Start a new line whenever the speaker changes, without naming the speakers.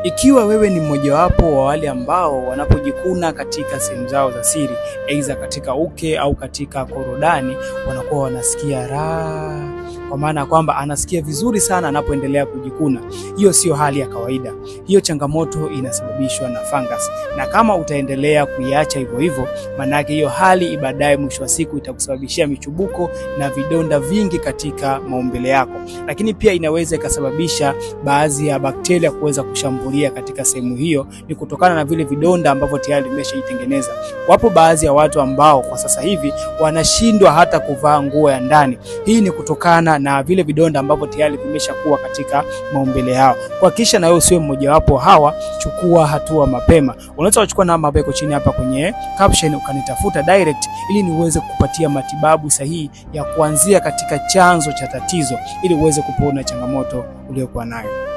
Ikiwa wewe ni mmojawapo wa wale ambao wanapojikuna katika sehemu zao za siri, aidha katika uke au katika korodani, wanakuwa wanasikia raha, kwa maana kwamba anasikia vizuri sana anapoendelea kujikuna. Hiyo sio hali ya kawaida. Hiyo changamoto inasababishwa na fungus, na kama utaendelea kuiacha hivyo hivyo, maana yake hiyo hali baadaye mwisho wa siku itakusababishia michubuko na vidonda vingi katika maumbile yako. Lakini pia inaweza ikasababisha baadhi ya bakteria kuweza kushambulia katika sehemu hiyo, ni kutokana na vile vidonda ambavyo tayari vimeshaitengeneza. Wapo baadhi ya watu ambao kwa sasa hivi wanashindwa hata kuvaa nguo ya ndani. Hii ni kutokana na vile vidonda ambavyo tayari vimeshakuwa katika maumbile yao. Kuhakikisha na wewe usiwe mmoja wapo hawa, chukua hatua mapema. Unaweza kuchukua namba hapo chini hapa kwenye caption ukanitafuta direct, ili niweze kukupatia matibabu sahihi ya kuanzia katika chanzo cha tatizo, ili uweze kupona changamoto uliyokuwa nayo.